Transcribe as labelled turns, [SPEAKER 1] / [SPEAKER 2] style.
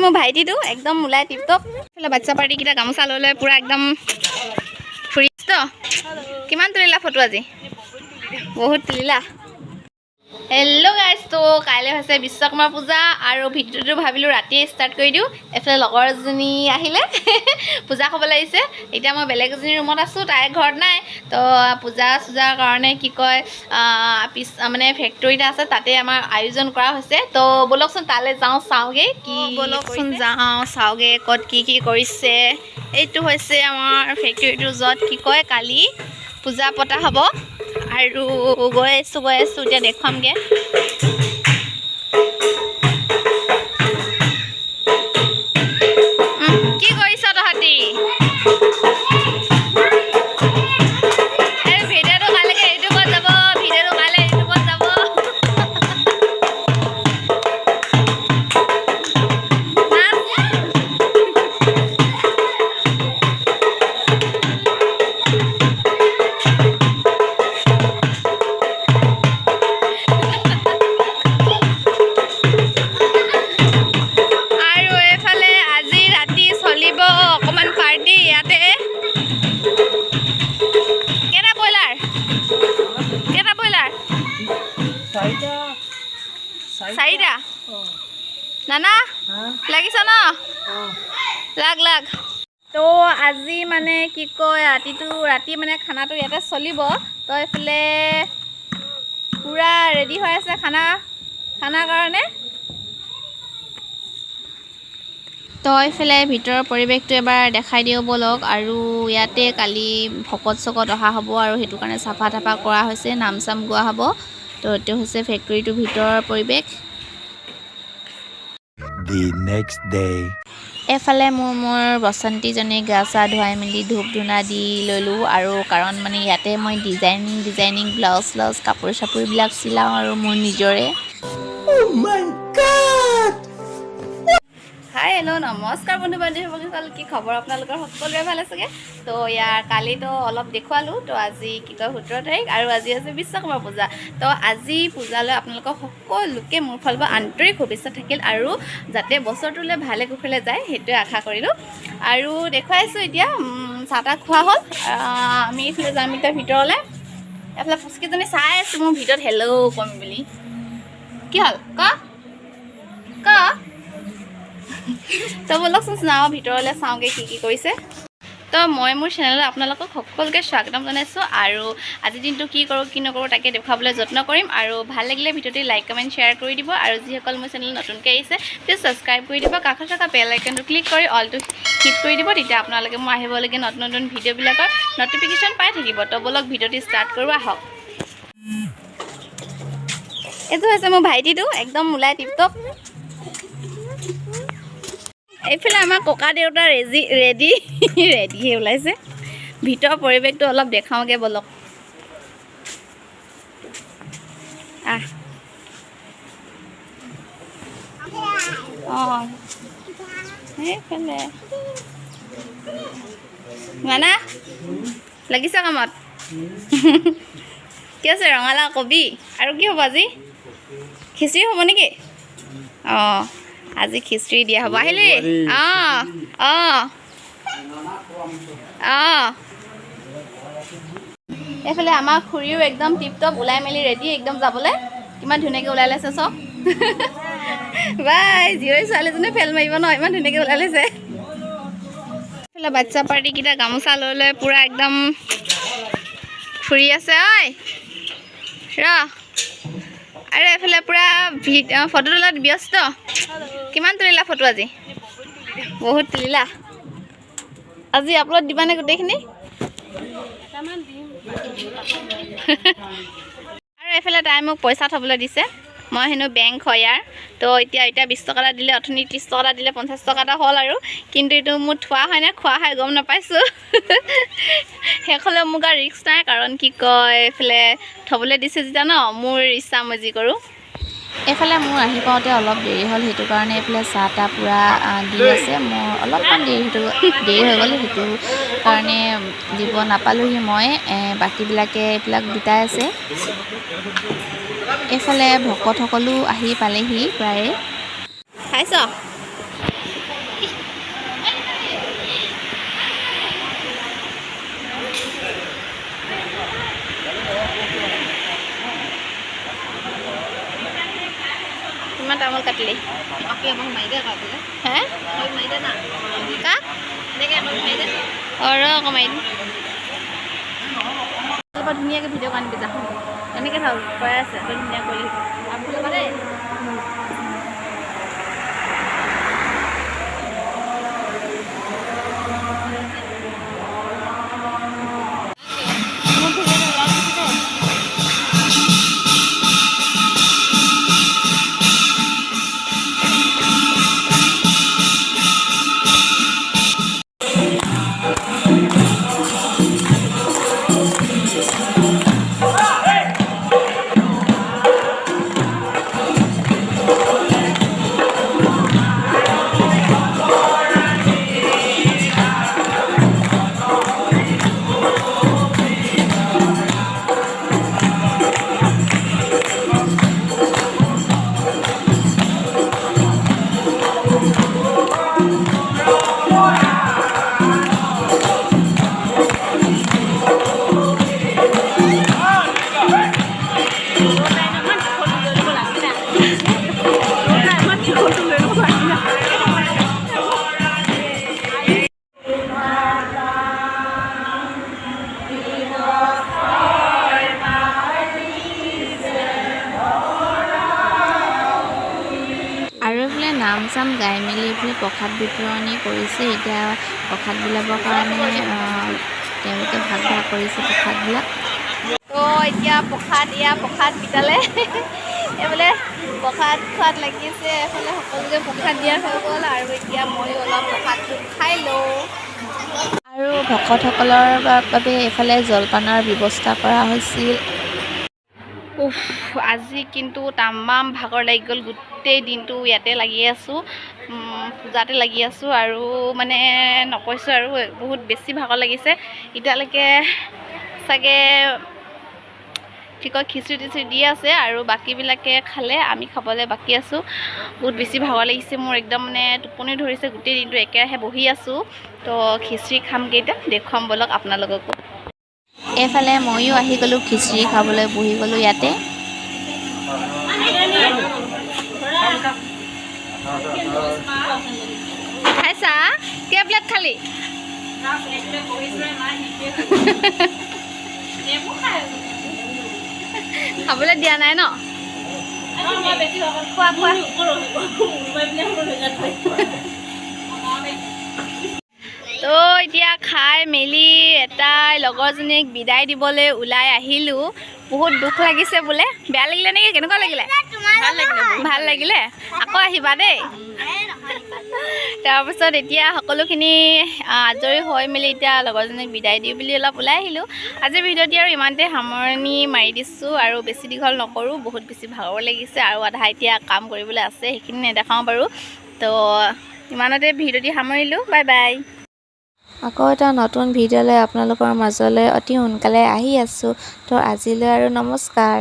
[SPEAKER 1] মোৰ ভাইটিটো একদম ওলাই টিপটপ এইফালে বাচ্চা পাৰ্টিকেইটা গামোচা লৈ লৈ পুৰা একদম ফুৰিছ তো কিমান তুলিলা ফটো আজি বহুত তুলিলা হেল্ল' গাইজ তো কাইলৈ হৈছে বিশ্বকৰ্মা পূজা আৰু ভিডিঅ'টো ভাবিলোঁ ৰাতিয়ে ষ্টাৰ্ট কৰি দিওঁ এফালে লগৰ এজনী আহিলে পূজা খাবলৈ আহিছে এতিয়া মই বেলেগ এজনী ৰুমত আছোঁ তাই ঘৰত নাই তো পূজা চূজাৰ কাৰণে কি কয় মানে ফেক্টৰীটা আছে তাতে আমাৰ আয়োজন কৰা হৈছে তো ব'লকচোন তালৈ যাওঁ চাওঁগৈ কি ব'লকচোন যাওঁ চাওঁগৈ ক'ত কি কৰিছে এইটো হৈছে আমাৰ ফেক্টৰীটো য'ত কি কয় কালি পূজা পতা হ'ব আৰু গৈ আছোঁ এতিয়া দেখুৱামগৈ কি কৰিছ তহঁতি ভিডিঅ'টো কাইলৈকে ইউটিউবত যাব ভিডিঅ'টো কাইলৈ ইউটিউবত যাব চাৰিটা নানা লাগিছ ন লাগ তো আজি মানে কি কয় ৰাতি মানে খানাটো ইয়াতে চলিব তো এইফালে পূৰা ৰেডি হৈ আছে খানাৰ কাৰণে তো এইফালে ভিতৰৰ পৰিৱেশটো এবাৰ দেখাই দিওঁ ব'লক আৰু ইয়াতে কালি ভকত চকত অহা হ'ব আৰু সেইটো কাৰণে চাফা তাফা কৰা হৈছে নাম চাম গোৱা হ'ব তো এইটো হৈছে ফেক্টৰীটোৰ ভিতৰৰ পৰিৱেশ এফালে মোৰ বসন্তীজনী গা চা ধুৱাই মেলি ধূপ ধূনা দি ল'লোঁ আৰু কাৰণ মানে ইয়াতে মই ডিজাইনিং ব্লাউজ কাপোৰ চাপোৰবিলাক চিলাওঁ আৰু মোৰ নিজৰে হাই হেল্ল' নমস্কাৰ বন্ধু বান্ধৱীসকল কি খবৰ আপোনালোকৰ সকলোৰে ভাল আছেগৈ তো ইয়াৰ কালিতো অলপ দেখুৱালোঁ তো আজি কি কয় 17 তাৰিখ আৰু আজি আছে বিশ্বকৰ্মা পূজা তো আজি পূজালৈ আপোনালোকক সকলোকে মোৰ ফালৰ পৰা আন্তৰিক শুভেচ্ছা থাকিল আৰু যাতে বছৰটোলৈ ভালে কুশলে যায় সেইটোৱে আশা কৰিলোঁ আৰু দেখুৱাইছোঁ এতিয়া চাহ তাহ খোৱা হ'ল আমি এইফালে যাম এতিয়া ভিতৰলৈ এইফালে পুচকিজনী চাই আছোঁ মোৰ ভিতৰত হেল্ল' কম বুলি কি হ'ল ক তো ব'লকচোন যাওঁ ভিতৰলৈ চাওঁগৈ কি কৰিছে তো মই মোৰ চেনেলত আপোনালোকক সকলোকে স্বাগতম জনাইছোঁ আৰু আজিৰ দিনটো কি কৰোঁ কি নকৰোঁ তাকে দেখুৱাবলৈ যত্ন কৰিম আৰু ভাল লাগিলে ভিডিঅ'টো লাইক কমেণ্ট শ্বেয়াৰ কৰি দিব আৰু যিসকল মোৰ চেনেল নতুনকৈ আহিছে প্লিজ ছাবস্ক্ৰাইব কৰি দিব কাষত থকা বেল আইকনটো ক্লিক কৰি অলটো হিট কৰি দিব তেতিয়া আপোনালোকে মোৰ আহিবলগীয়া নতুন ভিডিঅ'বিলাকৰ নটিফিকেশ্যন পাই থাকিব তো ব'লক ভিডিঅ'টো ষ্টাৰ্ট কৰোঁ আহক এইটো হৈছে মোৰ ভাইটিটো একদম ওলাই টিপটপ এইফালে আমাৰ ককা দেউতা ৰেডিহে ওলাইছে ভিতৰৰ পৰিৱেশটো অলপ দেখাওঁগৈ ব'লক সেইফালে মানা লাগিছে কামত কি আছে ৰঙালাও কবি আৰু কি হ'ব আজি খিচিৰি হ'ব নেকি আজি খিচিৰি দিয়া হ'ব আহিলি এইফালে আমাৰ খুৰীও একদম টিপটপ ওলাই মেলি ৰেডি একদম যাবলৈ কিমান ধুনীয়াকৈ ওলাই লৈছে চব বাই জীয়ৰী ছোৱালীজনী ফেল মাৰিব ন ইমান ধুনীয়াকৈ ওলাই লৈছে এইফালে বাচ্চা পাৰ্টিকেইটা গামোচা লৈ লৈ পূৰা একদম ফুৰি আছে ঐ আৰু এইফালে পূৰা ফটো তোলাত ব্যস্ত কিমান তুলিলা ফটো আজি বহুত তুলিলা আজি আপলোড দিবানে গোটেইখিনি আৰু এইফালে তাই মোক পইচা থ'বলৈ দিছে মই হেনো বেংক হয় ইয়াৰ তো এতিয়া 20 টকা এটা দিলে অথনি 30 টকা এটা দিলে 50 টকা এটা হ'ল আৰু কিন্তু এইটো মোৰ থোৱা হয় নে খোৱা হয় গম নাপাইছোঁ সেইফালে মোক আৰু ৰিস্ক নাই কাৰণ কি কয় এইফালে থ'বলৈ দিছে যেতিয়া ন মোৰ ইচ্ছা মই যি কৰোঁ এইফালে মোৰ আহি পাওঁতে অলপ দেৰি হ'ল সেইটো কাৰণে এইফালে চাহ তাহ পূৰা দি আছে মোৰ অলপমান দেৰি হৈ গ'ল সেইটো কাৰণে দিব নাপালোঁহি মই বাকীবিলাকে এইবিলাক গোটাই আছে এইফালে ভকতসকলো আহি পালেহি প্ৰায়ে খাইছ কিমান তামোল কাটিলি হে কাক ৰ আকৌ মাৰি দিম অলপ ধুনীয়াকৈ ভিডিঅ' আনিবি যা এনেকৈ থাক কৈ আছে তই ধুনীয়া কৰিলি দেই আৰু বোলে নাম চাম গাই মেলি বোলে প্ৰসাদ বিতৰণি কৰিছে এতিয়া প্ৰসাদ বিলাবৰ কাৰণে তেওঁলোকে ভাগ ভাগ কৰিছে প্ৰসাদবিলাক তো এতিয়া প্ৰসাদ বিতালে এইফালে প্ৰসাদ খোৱাত লাগিছে এফালে সকলোকে প্ৰসাদ দিয়া হৈ গ'ল আৰু এতিয়া ময়ো অলপ প্ৰসাদটো খাই লওঁ আৰু ভকতসকলৰ বাবে এইফালে জলপানৰ ব্যৱস্থা কৰা হৈছিল আজি কিন্তু তামাম ভাগৰ লাগি গ'ল গোটেই দিনটো ইয়াতে লাগি আছোঁ পূজাতে লাগি আছোঁ আৰু মানে নকৈছোঁ আৰু বহুত বেছি ভাগৰ লাগিছে এতিয়ালৈকে চাগে কি কয় খিচিৰি টিচিৰি দি আছে আৰু বাকীবিলাকে খালে আমি খাবলৈ বাকী আছোঁ বহুত বেছি ভাগৰ লাগিছে মোৰ একদম মানে টোপনি ধৰিছে গোটেই দিনটো একেৰাহে বহি আছোঁ তো খিচিৰি খামগৈ এতিয়া দেখুৱাম ব'লক আপোনালোককো এইফালে ময়ো আহি গ'লোঁ খিচিৰি খাবলৈ বহি গ'লোঁ ইয়াতে খাইছা কেই প্লেট খালি খাবলৈ দিয়া নাই ন খোৱা তো এতিয়া খাই মেলি এটাই লগৰজনীক বিদায় দিবলৈ ওলাই আহিলোঁ বহুত দুখ লাগিছে বোলে বেয়া লাগিলে নেকি কেনেকুৱা লাগিলে ভাল লাগিলে আকৌ আহিবা দেই তাৰপিছত এতিয়া সকলোখিনি আজৰি হৈ মেলি এতিয়া লগৰজনীক বিদায় দিওঁ বুলি অলপ ওলাই আহিলোঁ আজিৰ ভিডিঅ'টি আৰু ইমানতে সামৰণি মাৰি দিছোঁ আৰু বেছি দীঘল নকৰোঁ বহুত বেছি ভাগৰ লাগিছে আৰু আধা এতিয়া কাম কৰিবলৈ আছে সেইখিনি নেদেখাওঁ বাৰু তো ইমানতে ভিডিঅ'টি সামৰিলোঁ বাই বাই আকৌ এটা নতুন ভিডিঅ'লৈ আপোনালোকৰ মাজলৈ অতি সোনকালে আহি আছোঁ তো আজিলৈ আৰু নমস্কাৰ।